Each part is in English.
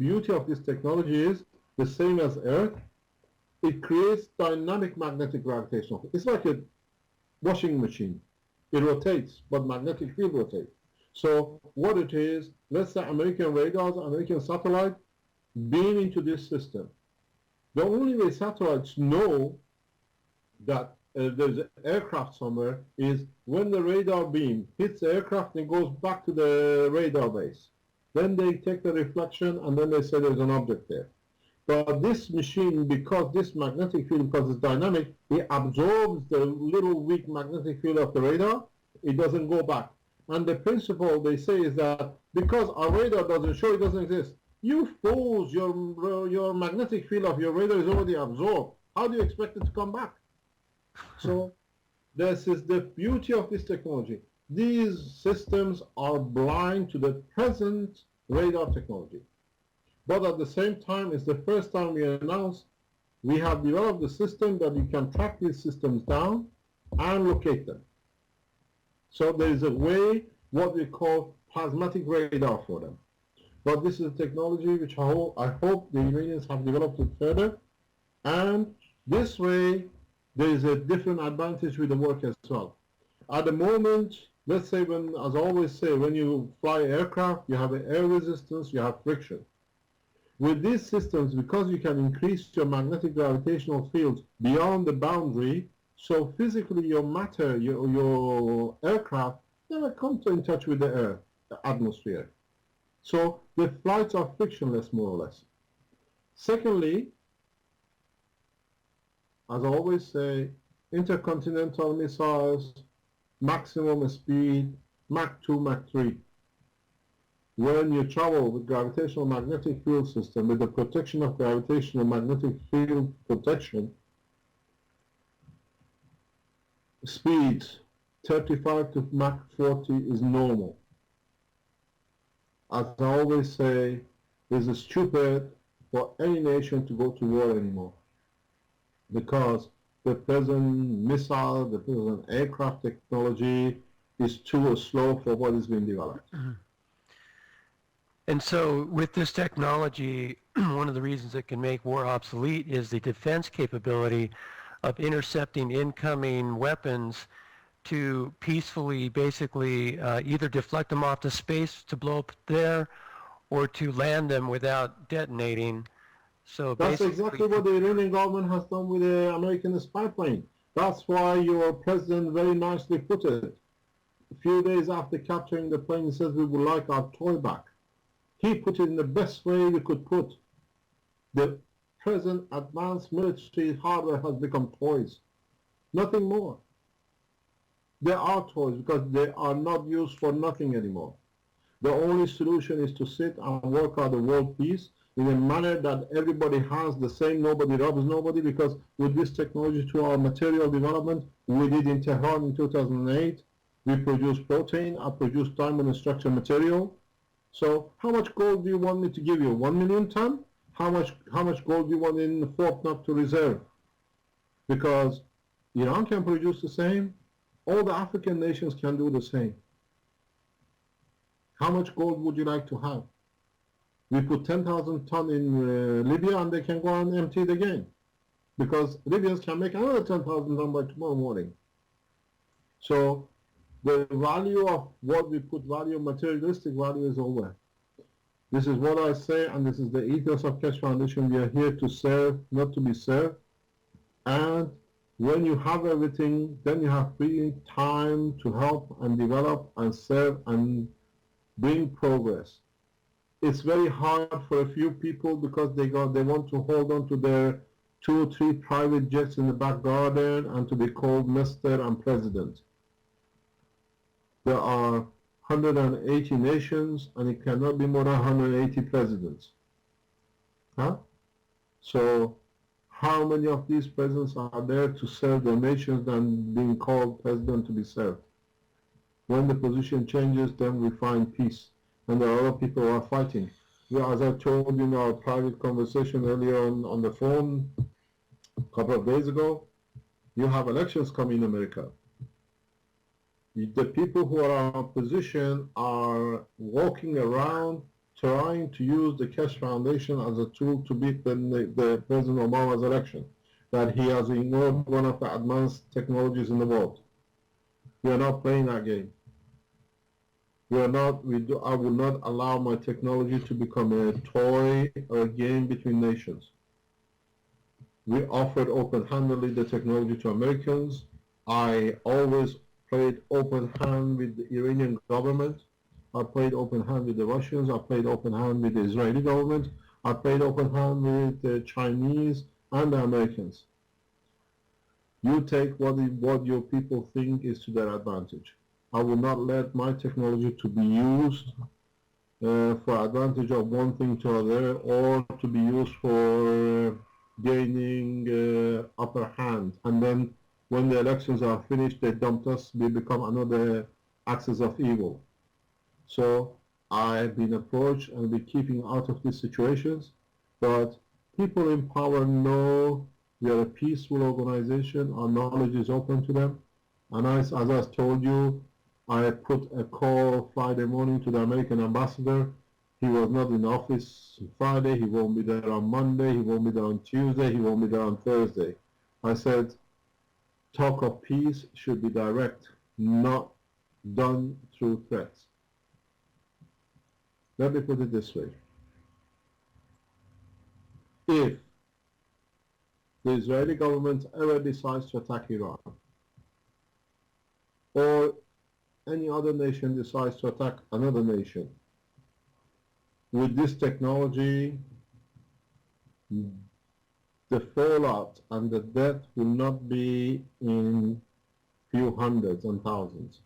beauty of this technology is the same as Earth. It creates dynamic magnetic gravitational. It's like a washing machine. It rotates, but magnetic field rotates. So what it is, let's say American radars, American satellite beam into this system. The only way satellites know that there's an aircraft somewhere is when the radar beam hits the aircraft and goes back to the radar base. Then they take the reflection and then they say there's an object there. But this machine, because this magnetic field, because it's dynamic, it absorbs the little weak magnetic field of the radar. It doesn't go back. And the principle they say is that because our radar doesn't show, it doesn't exist. You fools, your magnetic field of your radar is already absorbed. How do you expect it to come back? So this is the beauty of this technology. These systems are blind to the present radar technology. But at the same time, it's the first time we announced we have developed a system that you can track these systems down and locate them. So there is a way, what we call plasmatic radar for them. But this is a technology which I hope the Iranians have developed it further. And this way, there is a different advantage with the work as well. At the moment, let's say as I always say, when you fly aircraft, you have an air resistance, you have friction. With these systems, because you can increase your magnetic gravitational fields beyond the boundary, so physically your matter, your aircraft, never comes in touch with the air, the atmosphere. So the flights are frictionless, more or less. Secondly, as I always say, intercontinental missiles, maximum speed, Mach 2, Mach 3. When you travel with gravitational magnetic field system, with the protection of gravitational magnetic field protection, speeds 35 to Mach 40 is normal. As I always say, it's stupid for any nation to go to war anymore, because the present missile, the present aircraft technology is too slow for what is being developed. And so with this technology, one of the reasons it can make war obsolete is the defense capability of intercepting incoming weapons to peacefully basically either deflect them off to space to blow up there or to land them without detonating. So that's exactly what the Iranian government has done with the American spy plane. That's why your president very nicely put it. A few days after capturing the plane, he says we would like our toy back. He put it in the best way we could put. The present advanced military hardware has become toys. Nothing more. They are toys because they are not used for nothing anymore. The only solution is to sit and work out the world peace in a manner that everybody has the same, nobody robs nobody, because with this technology to our material development, we did in Tehran in 2008, we produced protein, I produced diamond structure material. So how much gold do you want me to give you? 1 million ton? How much gold do you want in Fort Knox to reserve? Because Iran can produce the same, all the African nations can do the same. How much gold would you like to have? We put 10,000 ton in Libya and they can go and empty it again. Because Libyans can make another 10,000 ton by tomorrow morning. So the value of what we put value, materialistic value, is over. This is what I say, and this is the ethos of Keshe Foundation. We are here to serve, not to be served. And when you have everything, then you have free time to help and develop and serve and bring progress. It's very hard for a few people because they want to hold on to their 2 or 3 private jets in the back garden and to be called Mr. and President. There are 180 nations and it cannot be more than 180 presidents. Huh? So how many of these presidents are there to serve their nations than being called president to be served? When the position changes, then we find peace. And there are other people who are fighting. As I told you in our private conversation earlier on the phone a couple of days ago, you have elections coming in America. The people who are in opposition are walking around trying to use the Keshe Foundation as a tool to beat the President Obama's election, that he has ignored one of the advanced technologies in the world. We are not playing that game. I will not allow my technology to become a toy or a game between nations. We offered open-handedly the technology to Americans. I always played open hand with the Iranian government. I played open hand with the Russians. I played open hand with the Israeli government. I played open hand with the Chinese and the Americans. You take what your people think is to their advantage. I will not let my technology to be used for advantage of one thing to other, or to be used for gaining upper hand. And then when the elections are finished, they dump us, we become another axis of evil. So I've been approached and be keeping out of these situations, but people in power know we are a peaceful organization, our knowledge is open to them. And as I told you, I put a call Friday morning to the American ambassador. He was not in office Friday, he won't be there on Monday, he won't be there on Tuesday, he won't be there on Thursday. I said, talk of peace should be direct, not done through threats. Let me put it this way. If the Israeli government ever decides to attack Iran, or any other nation decides to attack another nation, with this technology, the fallout and the death will not be in few hundreds and thousands.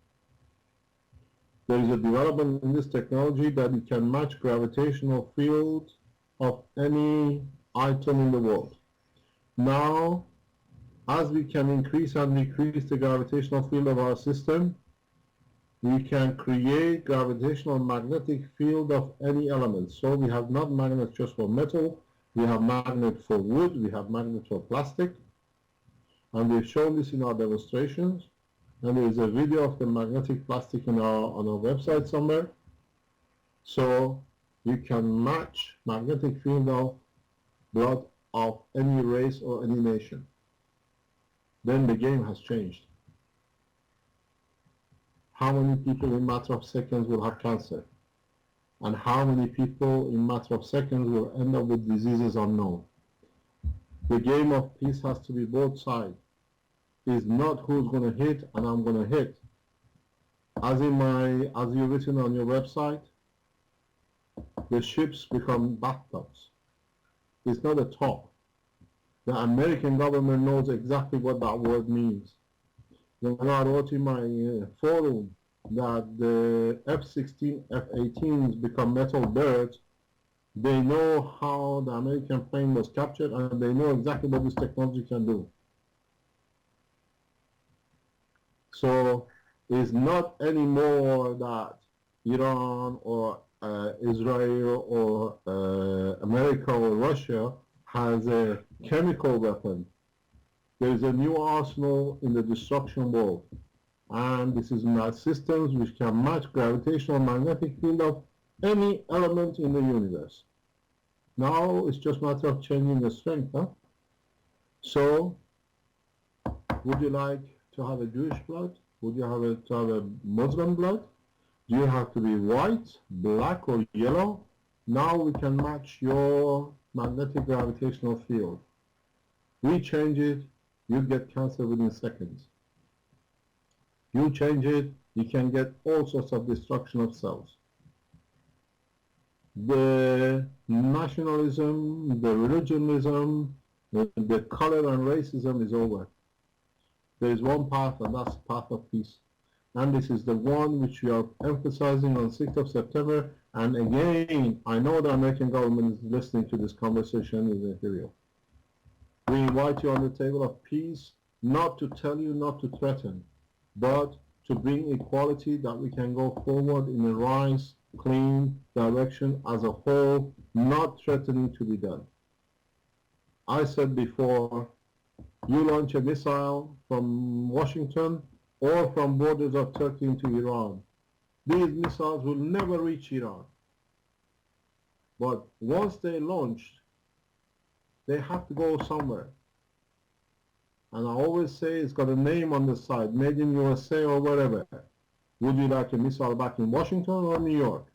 There is a development in this technology that it can match gravitational field of any item in the world. Now, as we can increase and decrease the gravitational field of our system, we can create gravitational magnetic field of any element. So we have not magnets just for metal, we have magnet for wood, we have magnet for plastic, and we've shown this in our demonstrations. And there is a video of the magnetic plastic on our website somewhere. So you can match magnetic field of blood of any race or any nation. Then the game has changed. How many people in a matter of seconds will have cancer? And how many people in a matter of seconds will end up with diseases unknown? The game of peace has to be both sides. It's not who's going to hit and I'm going to hit. As you've written on your website, the ships become bathtubs. It's not a talk. The American government knows exactly what that word means. When I wrote in my forum that the F-16, F-18s become metal birds, they know how the American plane was captured and they know exactly what this technology can do. So it's not anymore that Iran or Israel or America or Russia has a chemical weapon. There is a new arsenal in the destruction world, and this is systems which can match gravitational magnetic field of any element in the universe. Now it's just a matter of changing the strength. So, would you like to have a Jewish blood? Would you have to have a Muslim blood? Do you have to be white, black, or yellow? Now we can match your magnetic gravitational field. We change it, you get cancer within seconds. You change it, you can get all sorts of destruction of cells. The nationalism, the religionism, the color and racism is over. There is one path, and that's the path of peace. And this is the one which we are emphasizing on 6th of September. And again, I know the American government is listening to this conversation in the video. We invite you on the table of peace, not to tell you not to threaten, but to bring equality that we can go forward in a nice, clean direction as a whole, not threatening to be done. I said before, you launch a missile from Washington or from borders of Turkey into Iran. These missiles will never reach Iran. But once they launched, they have to go somewhere. And I always say it's got a name on the side, made in USA or wherever. Would you like a missile back in Washington or New York?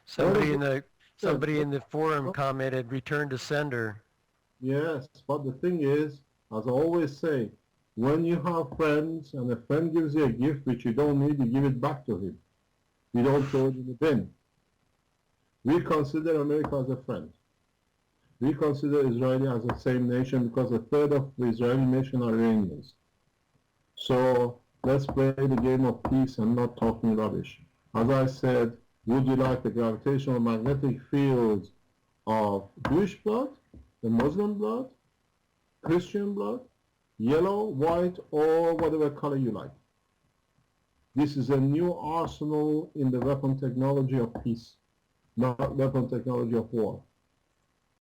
Somebody in the forum commented, "Return to sender." Yes, but the thing is, as I always say, when you have friends and a friend gives you a gift which you don't need, you give it back to him. You don't throw it in the bin. We consider America as a friend. We consider Israel as the same nation because a third of the Israeli nation are Iranians. So let's play the game of peace and not talking rubbish. As I said, would you like the gravitational magnetic fields of Jewish blood, the Muslim blood, Christian blood, yellow, white, or whatever color you like? This is a new arsenal in the weapon technology of peace, not weapon technology of war.